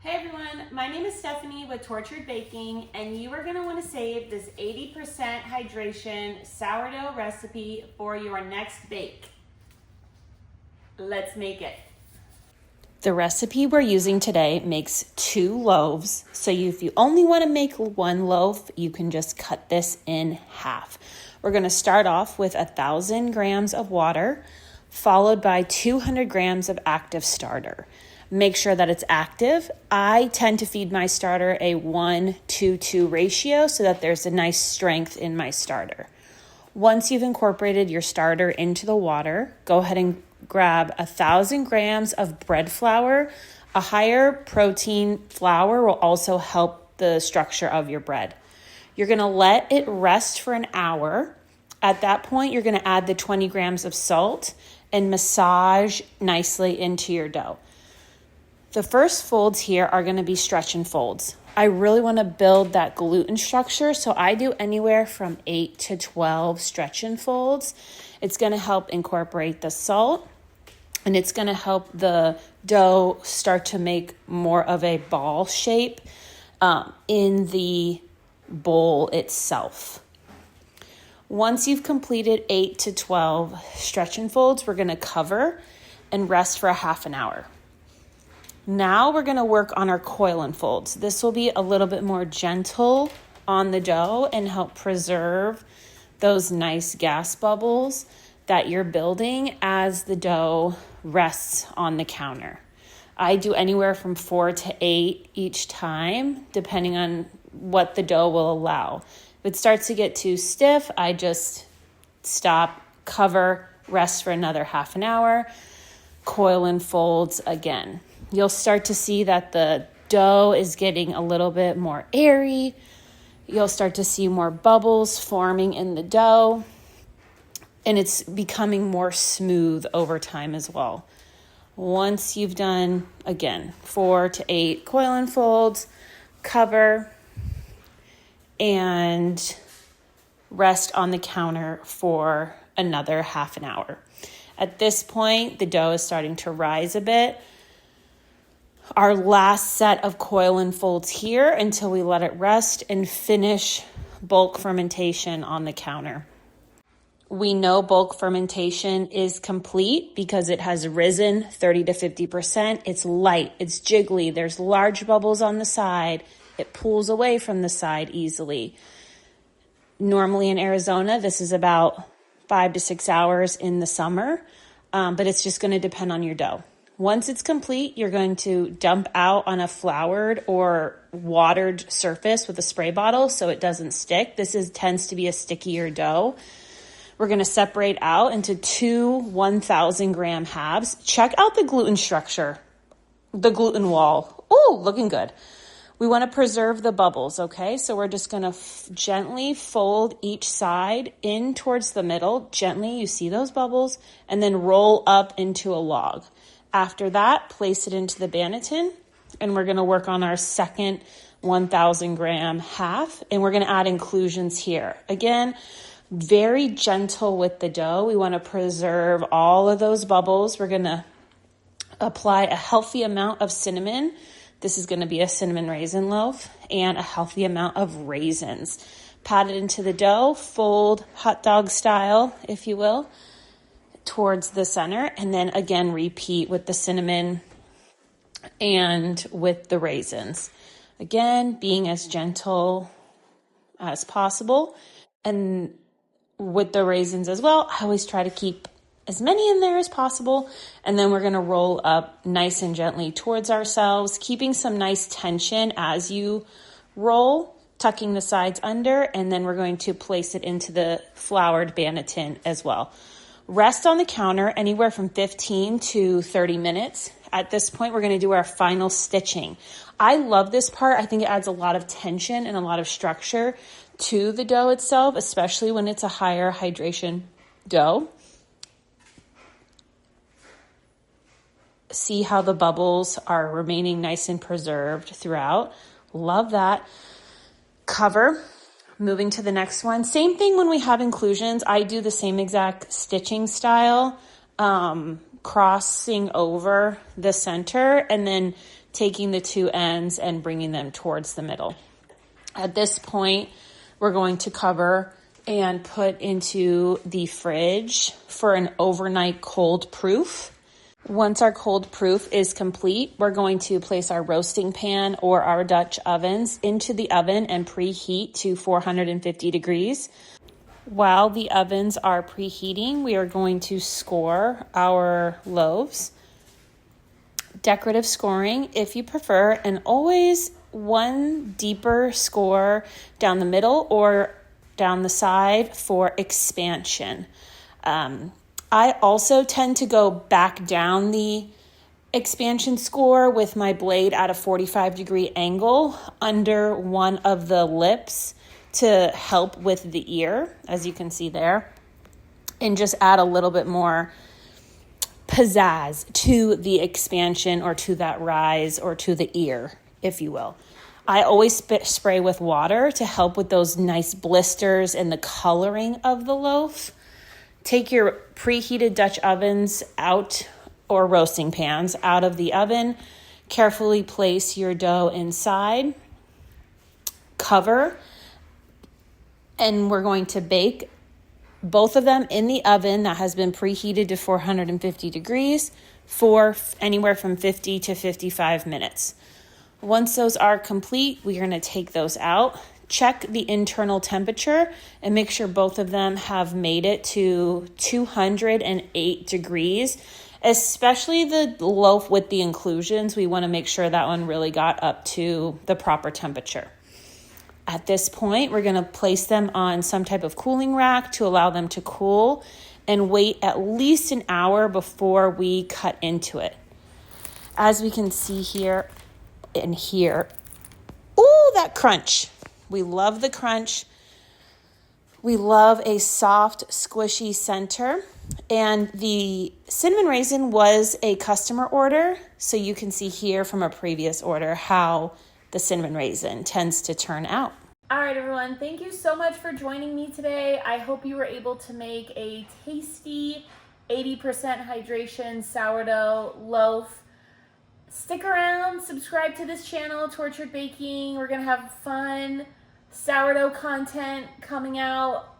Hey everyone, my name is Stephanie with Tortured Baking, and you are going to want to save this 80% hydration sourdough recipe for your next bake. Let's make it. The recipe we're using today makes 2 loaves, so if you only want to make 1 loaf, you can just cut this in half. We're going to start off with 1,000 grams of water, followed by 200 grams of active starter. Make sure that it's active. I tend to feed my starter a 1-to-2 ratio so that there's a nice strength in my starter. Once you've incorporated your starter into the water, go ahead and grab 1,000 grams of bread flour. A higher protein flour will also help the structure of your bread. You're going to let it rest for an hour. At that point, you're going to add the 20 grams of salt and massage nicely into your dough. The first folds here are going to be stretch and folds. I really want to build that gluten structure, so I do anywhere from 8 to 12 stretch and folds. It's going to help incorporate the salt, and it's going to help the dough start to make more of a ball shape in the bowl itself. Once you've completed 8 to 12 stretch and folds, we're going to cover and rest for a half an hour. Now we're going to work on our coil and folds. This will be a little bit more gentle on the dough and help preserve those nice gas bubbles that you're building as the dough rests on the counter. I do anywhere from 4 to 8 each time, depending on what the dough will allow. If it starts to get too stiff, I just stop, cover, rest for another half an hour, coil and folds again. You'll start to see that the dough is getting a little bit more airy. You'll start to see more bubbles forming in the dough, and it's becoming more smooth over time as well. Once you've done, again, 4 to 8 coil and folds, cover, and rest on the counter for another half an hour. At this point, the dough is starting to rise a bit. Our last set of coil and folds here until we let it rest and finish bulk fermentation on the counter. We know bulk fermentation is complete because it has risen 30 to 50%. It's light, it's jiggly, there's large bubbles on the side. It pulls away from the side easily. Normally in Arizona, this is about 5 to 6 hours in the summer, but it's just going to depend on your dough. Once it's complete, you're going to dump out on a floured or watered surface with a spray bottle so it doesn't stick. This tends to be a stickier dough. We're going to separate out into 2 1,000 gram halves. Check out the gluten structure, the gluten wall. Oh, looking good. We want to preserve the bubbles, okay? So we're just going to gently fold each side in towards the middle. Gently, you see those bubbles, and then roll up into a log. After that, place it into the banneton, and we're going to work on our second 1,000 gram half, and we're going to add inclusions here. Again, very gentle with the dough. We want to preserve all of those bubbles. We're going to apply a healthy amount of cinnamon. This is going to be a cinnamon raisin loaf, and a healthy amount of raisins. Pat it into the dough, fold hot dog style, if you will, towards the center, and then again repeat with the cinnamon and with the raisins. Again, being as gentle as possible, and with the raisins as well, I always try to keep as many in there as possible, and then we're going to roll up nice and gently towards ourselves, keeping some nice tension as you roll, tucking the sides under, and then we're going to place it into the floured banneton as well. Rest on the counter anywhere from 15 to 30 minutes. At this point, we're going to do our final stitching. I love this part. I think it adds a lot of tension and a lot of structure to the dough itself, especially when it's a higher hydration dough. See how the bubbles are remaining nice and preserved throughout. Love that. Cover. Moving to the next one. Same thing when we have inclusions. I do the same exact stitching style, crossing over the center and then taking the two ends and bringing them towards the middle. At this point, we're going to cover and put into the fridge for an overnight cold proof. Once our cold proof is complete, we're going to place our roasting pan or our Dutch ovens into the oven and preheat to 450 degrees. While the ovens are preheating, we are going to score our loaves. Decorative scoring, if you prefer, and always one deeper score down the middle or down the side for expansion. I also tend to go back down the expansion score with my blade at a 45-degree angle under one of the lips to help with the ear, as you can see there, and just add a little bit more pizzazz to the expansion or to that rise or to the ear, if you will. I always spray with water to help with those nice blisters and the coloring of the loaf. Take your preheated Dutch ovens out, or roasting pans, out of the oven. Carefully place your dough inside. Cover. And we're going to bake both of them in the oven that has been preheated to 450 degrees for anywhere from 50 to 55 minutes. Once those are complete, we're going to take those out. Check the internal temperature and make sure both of them have made it to 208 degrees, especially the loaf with the inclusions. We want to make sure that one really got up to the proper temperature. At this point, we're going to place them on some type of cooling rack to allow them to cool and wait at least an hour before we cut into it. As we can see here and here, ooh, that crunch. We love the crunch. We love a soft, squishy center. And the cinnamon raisin was a customer order, so you can see here from a previous order how the cinnamon raisin tends to turn out. All right, everyone, thank you so much for joining me today. I hope you were able to make a tasty 80% hydration sourdough loaf. Stick around, subscribe to this channel, Tortured Baking. We're gonna have fun sourdough content coming out.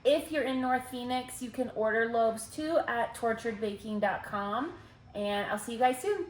If you're in North Phoenix, you can order loaves too at torturedbaking.com, and I'll see you guys soon.